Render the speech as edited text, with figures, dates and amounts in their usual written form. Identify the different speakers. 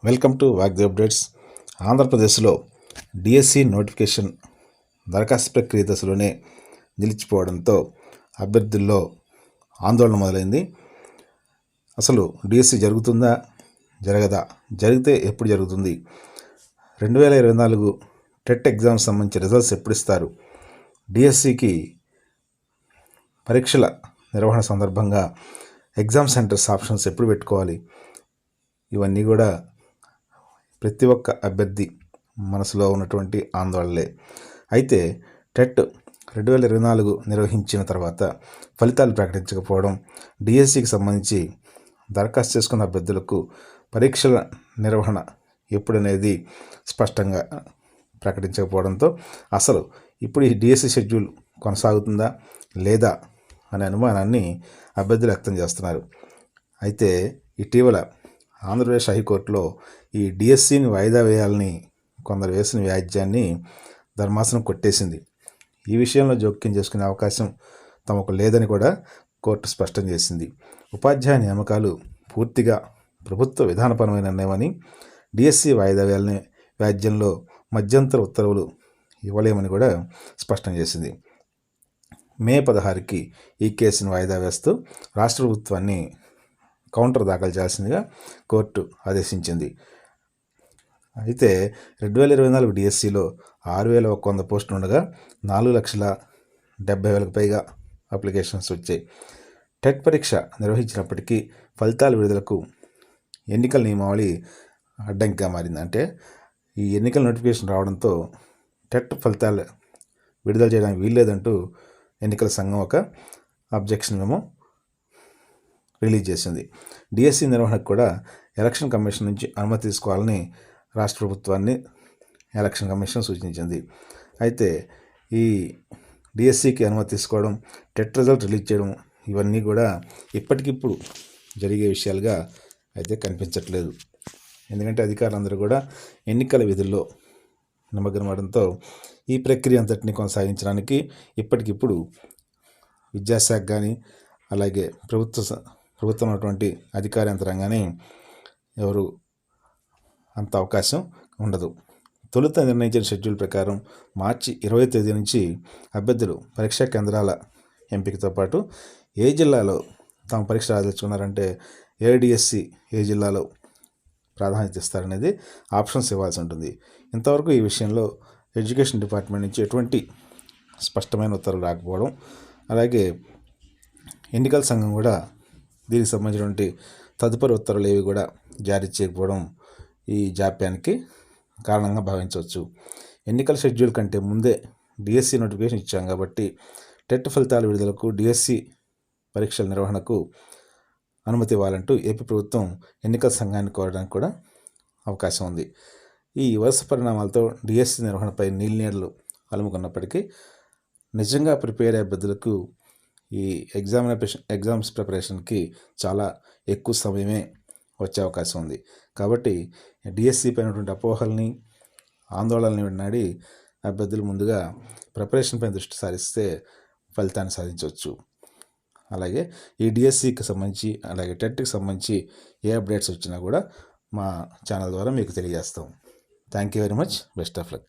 Speaker 1: Welcome to వాగ్ది updates. ఆంధ్రప్రదేశ్లో DSC notification దరఖాస్తు ప్రక్రియ దశలోనే నిలిచిపోవడంతో అభ్యర్థుల్లో ఆందోళన మొదలైంది. అసలు డిఎస్సి జరుగుతుందా, జరగదా, జరిగితే ఎప్పుడు జరుగుతుంది, 2024 టెట్ ఎగ్జామ్స్ సంబంధించి రిజల్ట్స్ ఎప్పుడు ఇస్తారు, డిఎస్సికి పరీక్షల నిర్వహణ సందర్భంగా ఎగ్జామ్ సెంటర్స్ ఆప్షన్స్ ఎప్పుడు పెట్టుకోవాలి, ఇవన్నీ కూడా ప్రతి ఒక్క అభ్యర్థి మనసులో ఉన్నటువంటి ఆందోళనలే. అయితే టెట్ 2024 నిర్వహించిన తర్వాత ఫలితాలు ప్రకటించకపోవడం, డిఎస్సికి సంబంధించి దరఖాస్తు చేసుకున్న అభ్యర్థులకు పరీక్షల నిర్వహణ ఎప్పుడనేది స్పష్టంగా ప్రకటించకపోవడంతో అసలు ఇప్పుడు ఈ డిఎస్సి షెడ్యూల్ కొనసాగుతుందా లేదా అనే అనుమానాన్ని అభ్యర్థులు వ్యక్తం చేస్తున్నారు. అయితే ఇటీవల ఆంధ్రప్రదేశ్ హైకోర్టులో ఈ డిఎస్సిని వాయిదా వేయాలని కొందరు వేసిన వ్యాజ్యాన్ని ధర్మాసనం కొట్టేసింది. ఈ విషయంలో జోక్యం చేసుకునే అవకాశం తమకు లేదని కూడా కోర్టు స్పష్టం చేసింది. ఉపాధ్యాయ నియామకాలు పూర్తిగా ప్రభుత్వ విధానపరమైన నిర్ణయమని, డిఎస్సి వాయిదా వేయాలని వ్యాజ్యంలో మధ్యంతర ఉత్తర్వులు ఇవ్వలేమని కూడా స్పష్టం చేసింది. మే 16కి ఈ కేసును వాయిదా వేస్తూ రాష్ట్ర ప్రభుత్వాన్ని కౌంటర్ దాఖలు చేయాల్సిందిగా కోర్టు ఆదేశించింది. అయితే 2024 డిఎస్సిలో 6,100 పోస్టులు ఉండగా 4,70,000కు పైగా అప్లికేషన్స్ వచ్చాయి. టెట్ పరీక్ష నిర్వహించినప్పటికీ ఫలితాల విడుదలకు ఎన్నికల నియమావళి అడ్డంకిగా మారింది. అంటే ఈ ఎన్నికల నోటిఫికేషన్ రావడంతో టెట్ ఫలితాలు విడుదల చేయడానికి వీల్లేదంటూ ఎన్నికల సంఘం ఒక అబ్జెక్షన్ మేము రిలీజ్ చేసింది. డిఎస్సి నిర్వహణకు కూడా ఎలక్షన్ కమిషన్ నుంచి అనుమతి తీసుకోవాలని రాష్ట్ర ప్రభుత్వాన్ని ఎలక్షన్ కమిషన్ సూచించింది. అయితే ఈ డిఎస్సికి అనుమతి తీసుకోవడం, టెట్ రిజల్ట్ రిలీజ్ చేయడం ఇవన్నీ కూడా ఇప్పటికిప్పుడు జరిగే విషయాలుగా అయితే కనిపించట్లేదు. ఎందుకంటే అధికారులందరూ కూడా ఎన్నికల విధుల్లో నిమగ్నమవడంతో ఈ ప్రక్రియ అంతటిని కొనసాగించడానికి ఇప్పటికిప్పుడు విద్యాశాఖ కానీ అలాగే ప్రభుత్వం ఉన్నటువంటి అధికార యంత్రాంగాన్ని ఎవరు అంత అవకాశం ఉండదు. తొలుత నిర్ణయించిన షెడ్యూల్ ప్రకారం మార్చి 20వ తేదీ నుంచి అభ్యర్థులు పరీక్షా కేంద్రాల ఎంపికతో పాటు ఏ జిల్లాలో తాము పరీక్ష రాదలుచుకున్నారంటే డిఎస్సి ఏ జిల్లాలో ప్రాధాన్యత ఇస్తారనేది ఆప్షన్స్ ఇవ్వాల్సి ఉంటుంది. ఇంతవరకు ఈ విషయంలో ఎడ్యుకేషన్ డిపార్ట్మెంట్ నుంచి ఎటువంటి స్పష్టమైన ఉత్తర్వులు రాకపోవడం, అలాగే ఎన్నికల సంఘం కూడా దీనికి సంబంధించినటువంటి తదుపరి ఉత్తర్వులు ఏవి కూడా జారీ చేయకపోవడం ఈ జాప్యానికి కారణంగా భావించవచ్చు. ఎన్నికల షెడ్యూల్ కంటే ముందే డిఎస్సి నోటిఫికేషన్ ఇచ్చాం కాబట్టి టెట్ ఫలితాల విడుదలకు, డిఎస్సి పరీక్షల నిర్వహణకు అనుమతి ఇవ్వాలంటూ ఏపీ ప్రభుత్వం ఎన్నికల సంఘాన్ని కోరడానికి కూడా అవకాశం ఉంది. ఈ వరుస పరిణామాలతో డిఎస్సి నిర్వహణపై నీళ్ళు అలుముకున్నప్పటికీ నిజంగా ప్రిపేర్ అయ్యే అభ్యర్థులకు ఈ ఎగ్జామ్స్ ప్రిపరేషన్కి చాలా ఎక్కువ సమయమే వచ్చే అవకాశం ఉంది. కాబట్టి డిఎస్సి పైన ఉన్నటువంటి అపోహల్ని, ఆందోళనని విన్నాడి అభ్యర్థులు ముందుగా ప్రిపరేషన్ పైన దృష్టి సారిస్తే ఫలితాన్ని సాధించవచ్చు. అలాగే ఈ డిఎస్సికి సంబంధించి అలాగే టెట్కి సంబంధించి ఏ అప్డేట్స్ వచ్చినా కూడా మా ఛానల్ ద్వారా మీకు తెలియజేస్తాం. Thank you very much. Best of luck.